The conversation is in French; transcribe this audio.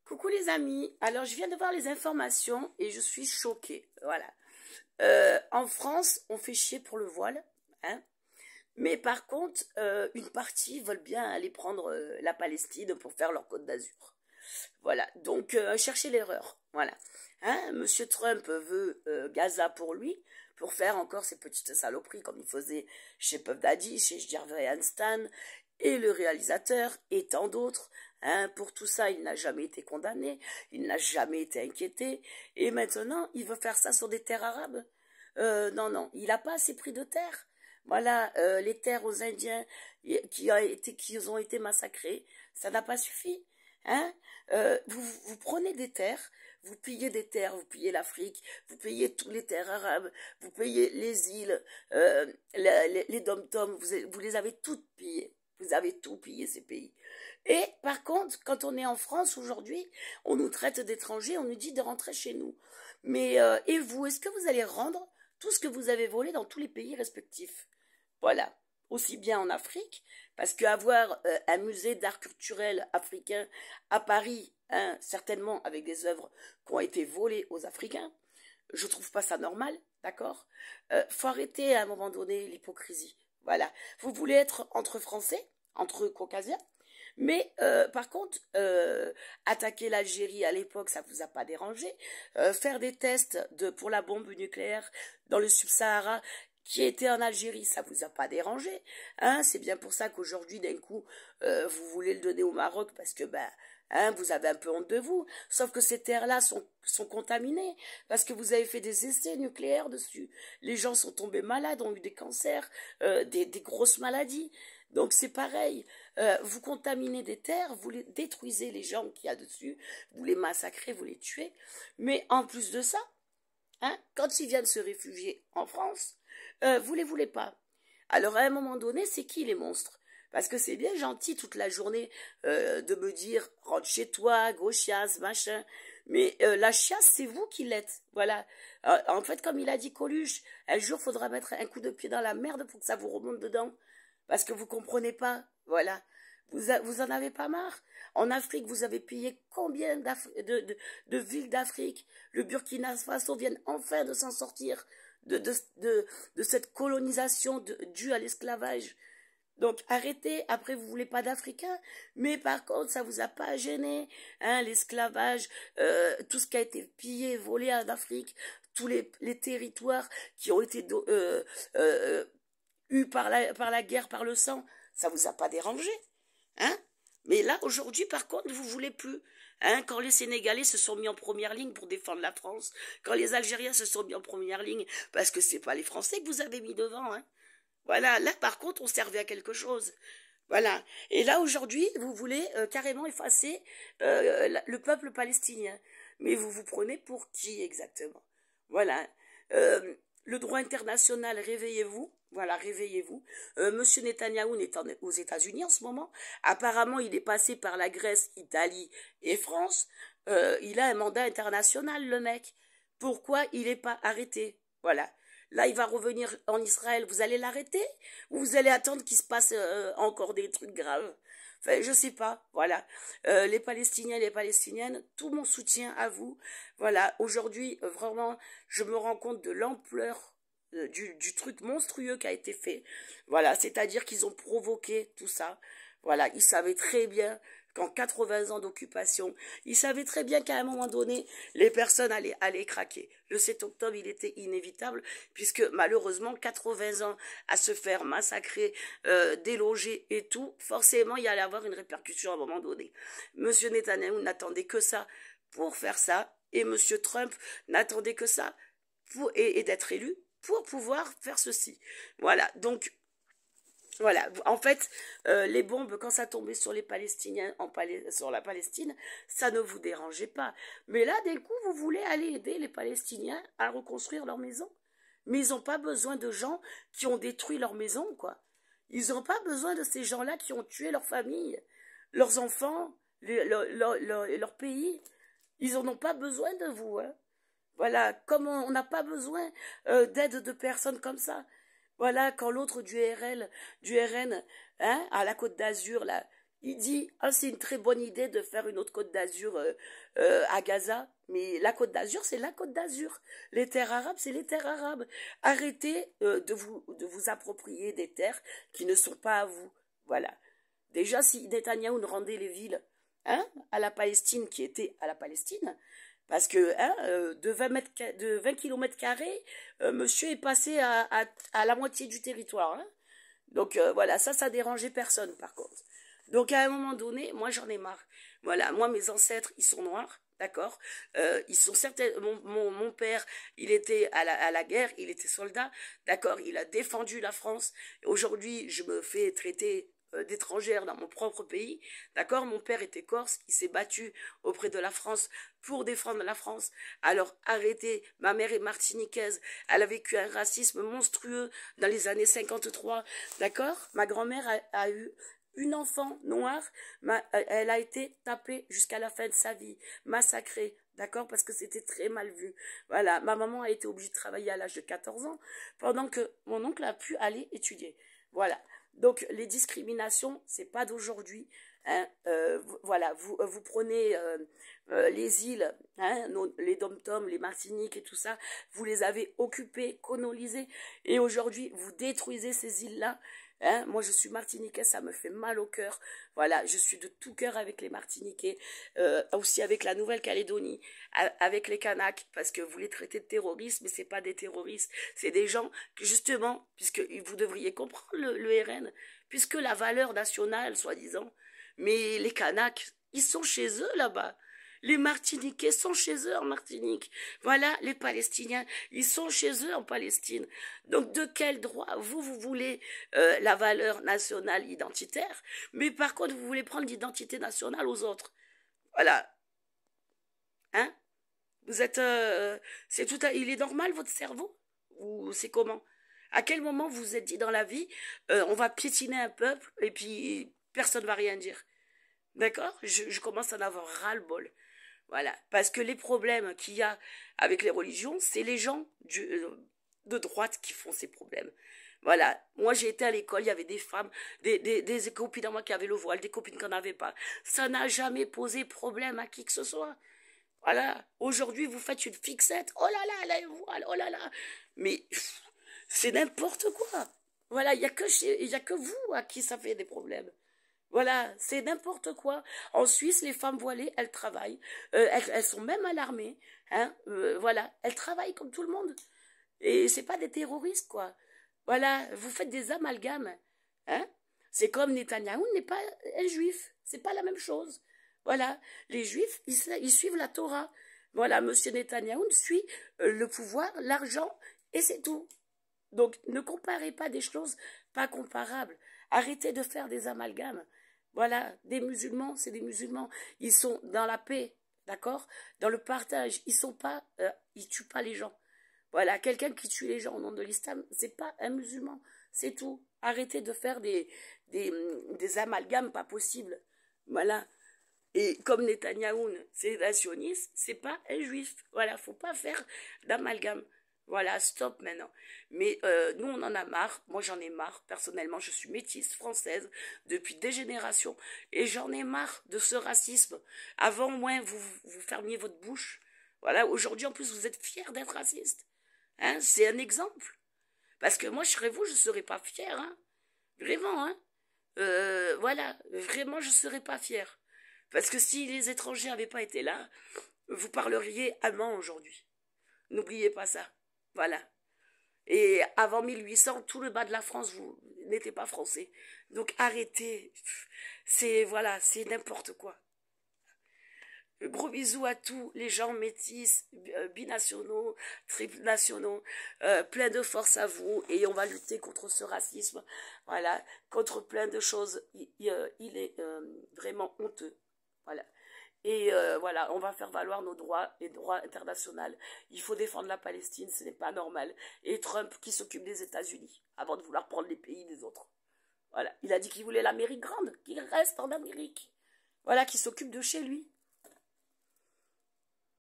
Coucou les amis, alors je viens de voir les informations et je suis choquée, voilà. En France, on fait chier pour le voile, hein, mais par contre, une partie veulent bien aller prendre la Palestine pour faire leur Côte d'Azur. Voilà, donc cherchez l'erreur, voilà. Hein, Monsieur Trump veut Gaza pour lui, pour faire encore ses petites saloperies comme il faisait chez Puff Daddy, chez Harvey Weinstein et le réalisateur et tant d'autres. Hein, pour tout ça, il n'a jamais été condamné, il n'a jamais été inquiété, et maintenant, il veut faire ça sur des terres arabes. Non, non, il n'a pas assez pris de terre. Voilà, les terres aux Indiens qui ont été massacrés, ça n'a pas suffi. Hein, vous prenez des terres, vous pillez des terres, vous pillez l'Afrique, vous pillez toutes les terres arabes, vous pillez les îles, les dom-toms, vous les avez toutes pillées. Vous avez tout pillé ces pays. Et par contre, quand on est en France aujourd'hui, on nous traite d'étrangers, on nous dit de rentrer chez nous. Mais et vous, est-ce que vous allez rendre tout ce que vous avez volé dans tous les pays respectifs? Voilà, aussi bien en Afrique, parce qu'avoir un musée d'art culturel africain à Paris, hein, certainement avec des œuvres qui ont été volées aux Africains, je trouve pas ça normal, d'accord? Faut arrêter à un moment donné l'hypocrisie. Voilà, vous voulez être entre Français, entre Caucasiens, mais par contre, attaquer l'Algérie à l'époque, ça vous a pas dérangé. Faire des tests pour la bombe nucléaire dans le Sub-Sahara qui était en Algérie, ça vous a pas dérangé. Hein, c'est bien pour ça qu'aujourd'hui, d'un coup, vous voulez le donner au Maroc parce que hein, vous avez un peu honte de vous. Sauf que ces terres-là sont contaminées parce que vous avez fait des essais nucléaires dessus. Les gens sont tombés malades, ont eu des cancers, des grosses maladies. Donc c'est pareil, vous contaminez des terres, vous les détruisez les gens qu'il y a dessus, vous les massacrez, vous les tuez. Mais en plus de ça, hein, quand ils viennent se réfugier en France, vous les voulez pas. Alors à un moment donné, c'est qui les monstres? Parce que c'est bien gentil toute la journée de me dire rentre chez toi, gros chiasse, machin. Mais la chiasse, c'est vous qui l'êtes. Voilà. En fait, comme il a dit Coluche, un jour faudra mettre un coup de pied dans la merde pour que ça vous remonte dedans. Parce que vous comprenez pas, voilà. Vous en avez pas marre. En Afrique, vous avez pillé combien de villes d'Afrique? Le Burkina Faso vient enfin de s'en sortir de cette colonisation due à l'esclavage. Donc arrêtez, après vous voulez pas d'Africains, mais par contre ça vous a pas gêné, hein, l'esclavage, tout ce qui a été pillé, volé en Afrique, tous les territoires qui ont été eu par la guerre, par le sang, ça vous a pas dérangé, hein? Mais là, aujourd'hui, par contre, vous voulez plus. Hein, quand les Sénégalais se sont mis en première ligne pour défendre la France, quand les Algériens se sont mis en première ligne, parce que c'est pas les Français que vous avez mis devant, hein. Voilà, là, par contre, on servait à quelque chose. Voilà. Et là, aujourd'hui, vous voulez carrément effacer le peuple palestinien. Mais vous vous prenez pour qui exactement? Voilà. Le droit international, réveillez-vous. Voilà, réveillez-vous. Monsieur Netanyahou est aux États-Unis en ce moment. Apparemment, il est passé par la Grèce, Italie et France. Il a un mandat international, le mec. Pourquoi il n'est pas arrêté? Voilà. Là, il va revenir en Israël. Vous allez l'arrêter? Ou vous allez attendre qu'il se passe encore des trucs graves? Enfin, je sais pas. Voilà. Les Palestiniens et les Palestiniennes, tout mon soutien à vous. Voilà. Aujourd'hui, vraiment, je me rends compte de l'ampleur du truc monstrueux qui a été fait. Voilà. C'est-à-dire qu'ils ont provoqué tout ça. Voilà. Ils savaient très bien qu'en 80 ans d'occupation, ils savaient très bien qu'à un moment donné, les personnes allaient craquer. Le 7 octobre, il était inévitable, puisque malheureusement, 80 ans à se faire massacrer, déloger et tout, forcément, il allait avoir une répercussion à un moment donné. Monsieur Netanyahou n'attendait que ça pour faire ça, et Monsieur Trump n'attendait que ça et d'être élu pour pouvoir faire ceci. Voilà, donc voilà, en fait, les bombes, quand ça tombait sur les Palestiniens, sur la Palestine, ça ne vous dérangeait pas. Mais là, d'un coup, vous voulez aller aider les Palestiniens à reconstruire leur maison. Mais ils n'ont pas besoin de gens qui ont détruit leur maison, quoi. Ils n'ont pas besoin de ces gens-là qui ont tué leur famille, leurs enfants, leur pays. Ils n'en ont pas besoin de vous, hein. Voilà, comme on n'a pas besoin d'aide de personnes comme ça. Voilà, quand l'autre du RN, hein, à la Côte d'Azur, là, il dit, ah, c'est une très bonne idée de faire une autre Côte d'Azur à Gaza. Mais la Côte d'Azur, c'est la Côte d'Azur. Les terres arabes, c'est les terres arabes. Arrêtez de vous approprier des terres qui ne sont pas à vous. Voilà. Déjà, si Netanyahou rendait les villes hein, à la Palestine, qui était à la Palestine, parce que hein, de 20 km carrés, monsieur est passé à la moitié du territoire. Hein. Donc voilà, ça dérangeait personne par contre. Donc à un moment donné, moi j'en ai marre. Voilà, moi mes ancêtres, ils sont noirs, d'accord. Ils sont certains. Mon père, il était à la guerre, il était soldat, d'accord. Il a défendu la France. Aujourd'hui, je me fais traiter d'étrangère dans mon propre pays, d'accord. Mon père était corse, il s'est battu auprès de la France pour défendre la France. Alors arrêtez, ma mère est martiniquaise, elle a vécu un racisme monstrueux dans les années 53, d'accord. Ma grand-mère a eu une enfant noire, elle a été tapée jusqu'à la fin de sa vie, massacrée, d'accord, parce que c'était très mal vu. Voilà, ma maman a été obligée de travailler à l'âge de 14 ans, pendant que mon oncle a pu aller étudier. Voilà, donc les discriminations, c'est pas d'aujourd'hui. Hein, voilà, vous prenez les îles, hein, les dom-toms, les Martiniques et tout ça, vous les avez occupées, colonisées, et aujourd'hui vous détruisez ces îles-là. Hein, moi je suis martiniquais, ça me fait mal au cœur. Voilà, je suis de tout cœur avec les Martiniquais, aussi avec la Nouvelle-Calédonie, avec les Kanaks, parce que vous les traitez de terroristes, mais c'est pas des terroristes, c'est des gens que justement, puisque vous devriez comprendre le RN, puisque la valeur nationale, soi-disant, mais les Kanaks, ils sont chez eux là-bas. Les Martiniquais sont chez eux en Martinique. Voilà, les Palestiniens, ils sont chez eux en Palestine. Donc, de quel droit vous voulez la valeur nationale identitaire, mais par contre, vous voulez prendre l'identité nationale aux autres. Voilà. Hein? Vous êtes... c'est tout il est normal, votre cerveau? Ou c'est comment? À quel moment vous vous êtes dit dans la vie, on va piétiner un peuple et puis personne ne va rien dire? D'accord? Je commence à en avoir ras-le-bol. Voilà, parce que les problèmes qu'il y a avec les religions, c'est les gens de droite qui font ces problèmes. Voilà, moi j'ai été à l'école, il y avait des femmes, des copines à moi qui avaient le voile, des copines qui n'en avaient pas. Ça n'a jamais posé problème à qui que ce soit. Voilà, aujourd'hui vous faites une fixette, oh là là, là, voile, oh là là. Mais c'est n'importe quoi. Voilà, il y a que vous à qui ça fait des problèmes. Voilà, c'est n'importe quoi. En Suisse, les femmes voilées, elles travaillent. Elles sont même à l'armée. Hein, voilà, elles travaillent comme tout le monde. Et c'est pas des terroristes, quoi. Voilà, vous faites des amalgames. Hein. C'est comme Netanyahou n'est pas un juif. C'est pas la même chose. Voilà, les juifs, ils suivent la Torah. Voilà, monsieur Netanyahou suit le pouvoir, l'argent, et c'est tout. Donc, ne comparez pas des choses pas comparables. Arrêtez de faire des amalgames. Voilà, des musulmans, c'est des musulmans. Ils sont dans la paix, d'accord? Dans le partage. Ils tuent pas les gens. Voilà, quelqu'un qui tue les gens au nom de l'islam, c'est pas un musulman. C'est tout. Arrêtez de faire des amalgames pas possibles. Voilà. Et comme Netanyahou, c'est un sioniste, c'est pas un juif. Voilà, faut pas faire d'amalgame. Voilà, stop maintenant. Mais nous, on en a marre. Moi, j'en ai marre. Personnellement, je suis métisse française depuis des générations. Et j'en ai marre de ce racisme. Avant, au moins, vous fermiez votre bouche. Voilà, aujourd'hui, en plus, vous êtes fiers d'être raciste. Hein, c'est un exemple. Parce que moi, je serais vous, je ne serais pas fière. Hein. Vraiment, hein. Voilà, vraiment, je ne serais pas fière. Parce que si les étrangers n'avaient pas été là, vous parleriez allemand aujourd'hui. N'oubliez pas ça. Voilà. Et avant 1800, tout le bas de la France, vous n'étiez pas français. Donc arrêtez. Voilà, c'est n'importe quoi. Gros bisous à tous les gens métis, binationaux, triple nationaux. Plein de force à vous et on va lutter contre ce racisme. Voilà, contre plein de choses. Il est vraiment honteux. Voilà. Et voilà, on va faire valoir nos droits, les droits internationaux. Il faut défendre la Palestine, ce n'est pas normal. Et Trump qui s'occupe des États-Unis, avant de vouloir prendre les pays des autres. Voilà, il a dit qu'il voulait l'Amérique grande, qu'il reste en Amérique. Voilà, qu'il s'occupe de chez lui.